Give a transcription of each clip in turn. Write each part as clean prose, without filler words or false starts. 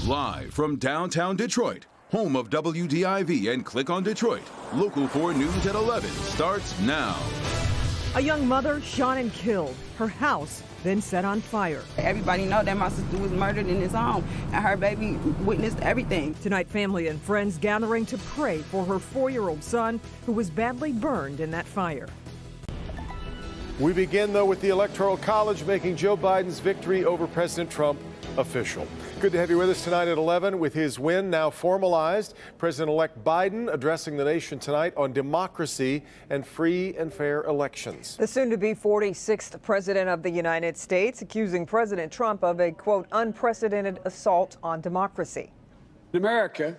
Live from downtown Detroit, home of WDIV and Click on Detroit, Local 4 News at 11 starts now. A young mother shot and killed. Her house then set on fire. Everybody know that my sister was murdered in his home, and her baby witnessed everything. Tonight, family and friends gathering to pray for her 4-year-old son who was badly burned in that fire. We begin, though, with the Electoral College making Joe Biden's victory over President Trump official. Good to have you with us tonight at 11. With his win now formalized, President-elect Biden addressing the nation tonight on democracy and free and fair elections. The soon-to-be 46th president of the United States accusing President Trump of a, quote, unprecedented assault on democracy. In America,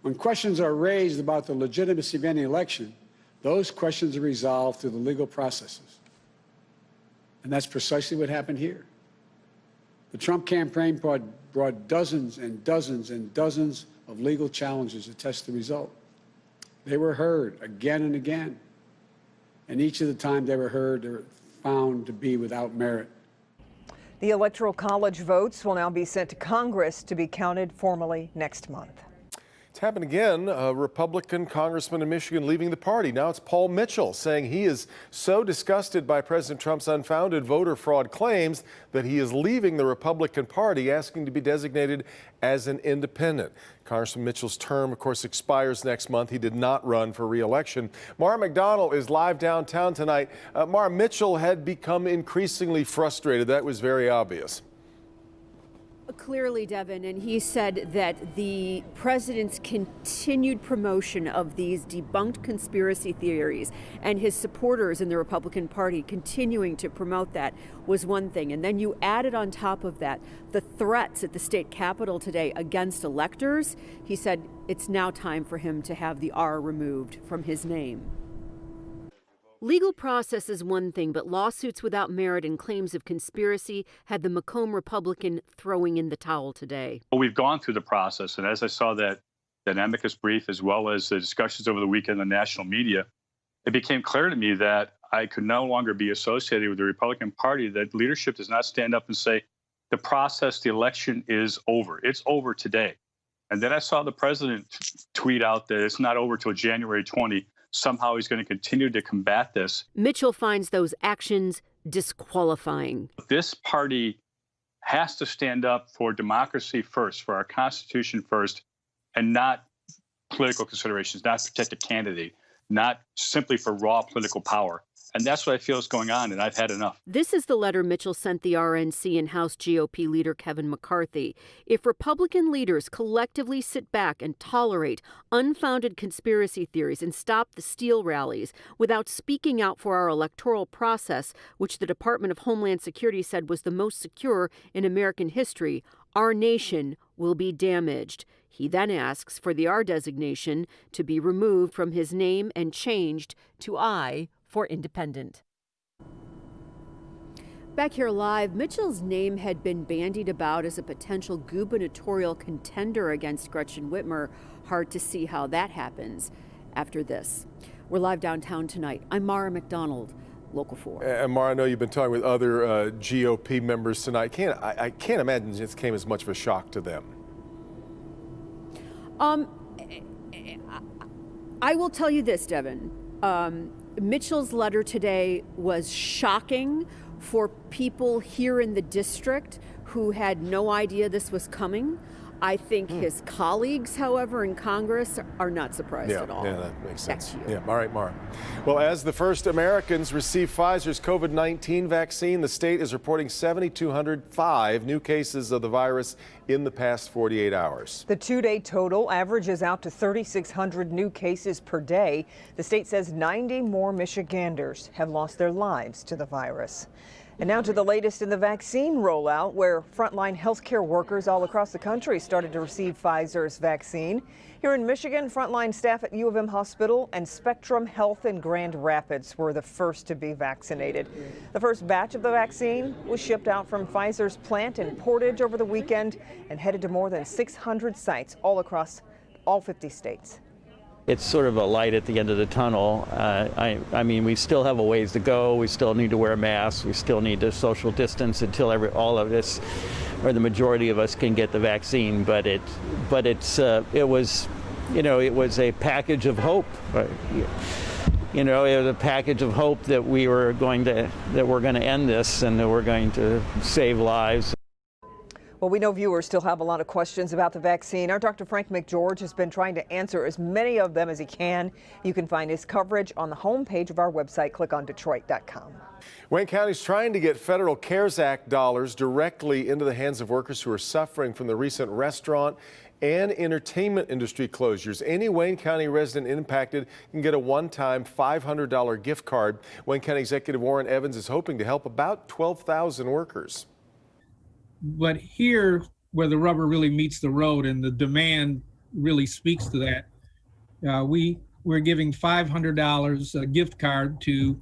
when questions are raised about the legitimacy of any election, those questions are resolved through the legal processes. And that's precisely what happened here. The Trump campaign brought dozens and dozens and dozens of legal challenges to test the result. They were heard again and again. And each of the time they were heard, they were found to be without merit. The Electoral College votes will now be sent to Congress to be counted formally next month. It's happened again. A Republican congressman in Michigan leaving the party. Now it's Paul Mitchell saying he is so disgusted by President Trump's unfounded voter fraud claims that he is leaving the Republican Party, asking to be designated as an independent. Congressman Mitchell's term, of course, expires next month. He did not run for re-election. Mara McDonald is live downtown tonight. Mara, Mitchell had become increasingly frustrated. That was very obvious. Clearly, Devin, and he said that the president's continued promotion of these debunked conspiracy theories and his supporters in the Republican Party continuing to promote that was one thing. And then you added on top of that the threats at the state capitol today against electors. He said it's now time for him to have the R removed from his name. Legal process is one thing, but lawsuits without merit and claims of conspiracy had the Macomb Republican throwing in the towel today. Well, we've gone through the process, and as I saw that amicus brief, as well as the discussions over the weekend in the national media, it became clear to me that I could no longer be associated with the Republican Party, that leadership does not stand up and say, the process, the election is over. It's over today. And then I saw the president tweet out that it's not over till January 20. Somehow he's going to continue to combat this. Mitchell finds those actions disqualifying. This party has to stand up for democracy first, for our Constitution first, and not political considerations, not protect a candidate, not simply for raw political power. And that's what I feel is going on, and I've had enough. This is the letter Mitchell sent the RNC and House GOP leader Kevin McCarthy. If Republican leaders collectively sit back and tolerate unfounded conspiracy theories and stop the Steele rallies without speaking out for our electoral process, which the Department of Homeland Security said was the most secure in American history, our nation will be damaged. He then asks for the R designation to be removed from his name and changed to I for independent. Back here live, Mitchell's name had been bandied about as a potential gubernatorial contender against Gretchen Whitmer. Hard to see how that happens after this. We're live downtown tonight. I'm Mara McDonald, Local 4. And Mara, I know you've been talking with other GOP members tonight. I can't imagine this came as much of a shock to them. I will tell you this, Devin. Mitchell's letter today was shocking for people here in the district who had no idea this was coming. I think his colleagues, however, in Congress are not surprised at all. Yeah, that makes sense. Yeah, all right, Mara. Well, as the first Americans receive Pfizer's COVID-19 vaccine, the state is reporting 7,205 new cases of the virus in the past 48 hours. The two-day total averages out to 3,600 new cases per day. The state says 90 more Michiganders have lost their lives to the virus. And now to the latest in the vaccine rollout, where frontline healthcare workers all across the country started to receive Pfizer's vaccine. Here in Michigan, frontline staff at U of M Hospital and Spectrum Health in Grand Rapids were the first to be vaccinated. The first batch of the vaccine was shipped out from Pfizer's plant in Portage over the weekend and headed to more than 600 sites all across all 50 states. It's sort of a light at the end of the tunnel. I mean, we still have a ways to go. We still need to wear masks. We still need to social distance until all of us, or the majority of us, can get the vaccine. But it was a package of hope. It was a package of hope that we're going to end this and that we're going to save lives. Well, we know viewers still have a lot of questions about the vaccine. Our Dr. Frank McGeorge has been trying to answer as many of them as he can. You can find his coverage on the homepage of our website, clickondetroit.com. Wayne County is trying to get federal CARES Act dollars directly into the hands of workers who are suffering from the recent restaurant and entertainment industry closures. Any Wayne County resident impacted can get a one-time $500 gift card. Wayne County Executive Warren Evans is hoping to help about 12,000 workers. But here, where the rubber really meets the road and the demand really speaks to that, we're giving $500 a gift card to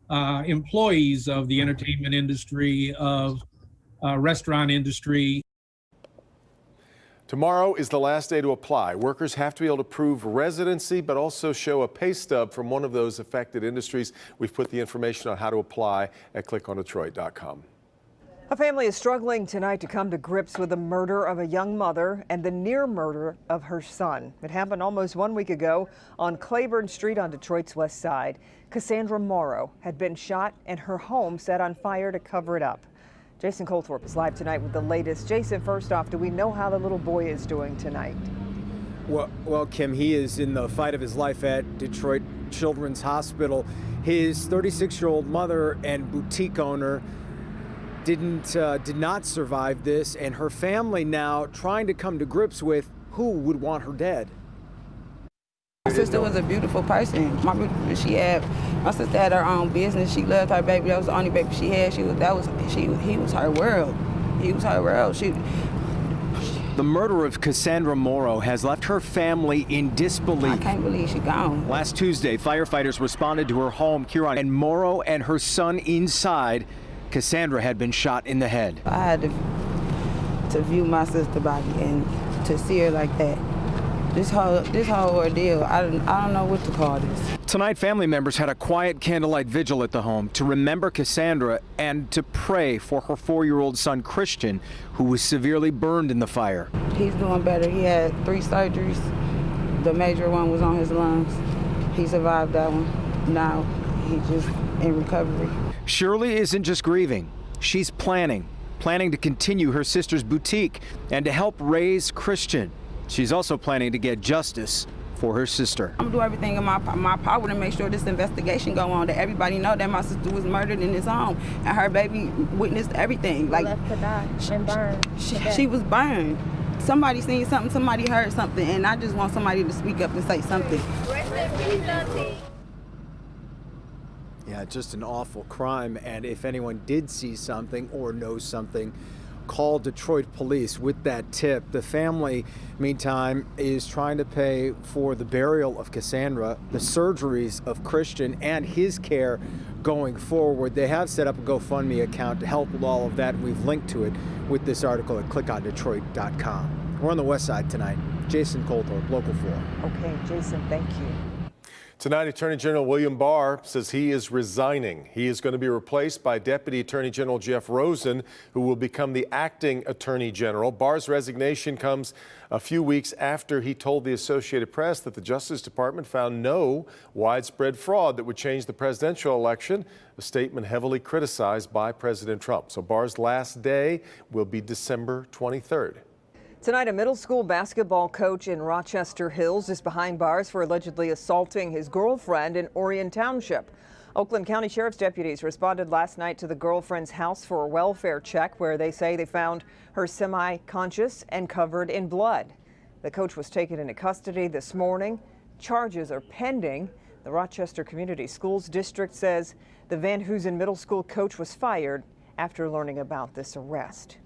employees of the entertainment industry, of restaurant industry. Tomorrow is the last day to apply. Workers have to be able to prove residency, but also show a pay stub from one of those affected industries. We've put the information on how to apply at clickondetroit.com. A family is struggling tonight to come to grips with the murder of a young mother and the near murder of her son. It happened almost 1 week ago on Claiborne Street on Detroit's west side. Cassandra Morrow had been shot and her home set on fire to cover it up. Jason Colthorpe is live tonight with the latest. Jason, first off, do we know how the little boy is doing tonight? Well, Kim, he is in the fight of his life at Detroit Children's Hospital. His 36-year-old mother and boutique owner did not survive this, and her family now trying to come to grips with who would want her dead. My sister was a beautiful person. My sister had her own business. She loved her baby. That was the only baby she had. He was her world. He was her world. The murder of Cassandra Morrow has left her family in disbelief. I can't believe she's gone. Last Tuesday, firefighters responded to her home, Huron, and Morrow and her son inside. Cassandra had been shot in the head. I had to view my sister's body and to see her like that. This whole ordeal, I don't know what to call this. Tonight, family members had a quiet candlelight vigil at the home to remember Cassandra and to pray for her 4-year-old son, Christian, who was severely burned in the fire. He's doing better. He had 3 surgeries. The major one was on his lungs. He survived that one. Now he's just in recovery. Shirley isn't just grieving. She's planning to continue her sister's boutique and to help raise Christian. She's also planning to get justice for her sister. I'm gonna do everything in my power to make sure this investigation go on, that everybody know that my sister was murdered in his home and her baby witnessed everything. Like, left to die and burned. She was burned. Somebody seen something, somebody heard something, and I just want somebody to speak up and say something. Yeah, just an awful crime, and if anyone did see something or know something, call Detroit police with that tip. The family, meantime, is trying to pay for the burial of Cassandra, the surgeries of Christian, and his care going forward. They have set up a GoFundMe account to help with all of that. We've linked to it with this article at clickondetroit.com. We're on the west side tonight. Jason Colthorpe, Local 4. Okay, Jason, thank you. Tonight, Attorney General William Barr says he is resigning. He is going to be replaced by Deputy Attorney General Jeff Rosen, who will become the acting Attorney General. Barr's resignation comes a few weeks after he told the Associated Press that the Justice Department found no widespread fraud that would change the presidential election, a statement heavily criticized by President Trump. So Barr's last day will be December 23rd. Tonight, a middle school basketball coach in Rochester Hills is behind bars for allegedly assaulting his girlfriend in Orion Township. Oakland County Sheriff's deputies responded last night to the girlfriend's house for a welfare check, where they say they found her semi-conscious and covered in blood. The coach was taken into custody this morning. Charges are pending. The Rochester Community Schools District says the Van Hoosen Middle School coach was fired after learning about this arrest.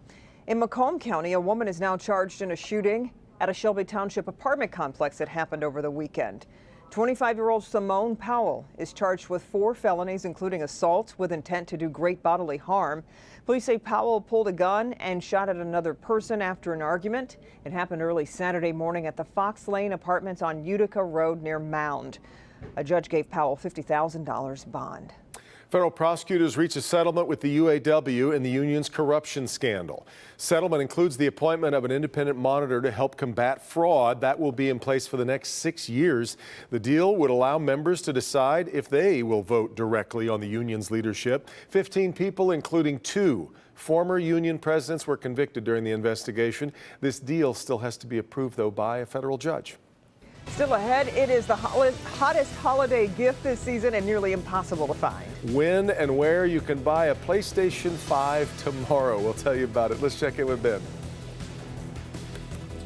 In Macomb County, a woman is now charged in a shooting at a Shelby Township apartment complex that happened over the weekend. 25-year-old Simone Powell is charged with 4 felonies, including assault with intent to do great bodily harm. Police say Powell pulled a gun and shot at another person after an argument. It happened early Saturday morning at the Fox Lane Apartments on Utica Road near Mound. A judge gave Powell $50,000 bond. Federal prosecutors reached a settlement with the UAW in the union's corruption scandal. Settlement includes the appointment of an independent monitor to help combat fraud. That will be in place for the next 6 years. The deal would allow members to decide if they will vote directly on the union's leadership. 15 people, including 2 former union presidents, were convicted during the investigation. This deal still has to be approved, though, by a federal judge. Still ahead, it is the hottest holiday gift this season and nearly impossible to find. When and where you can buy a PlayStation 5 tomorrow. We'll tell you about it. Let's check in with Ben.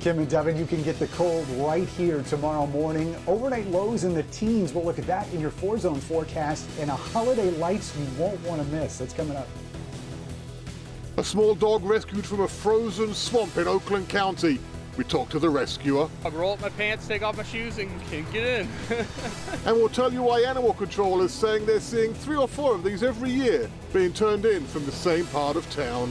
Kim and Devin, you can get the cold right here tomorrow morning. Overnight lows in the teens. We'll look at that in your 4-zone forecast and a holiday lights you won't want to miss. That's coming up. A small dog rescued from a frozen swamp in Oakland County. We talked to the rescuer. I roll up my pants, take off my shoes, and get in. And we'll tell you why animal control is saying they're seeing 3 or 4 of these every year being turned in from the same part of town.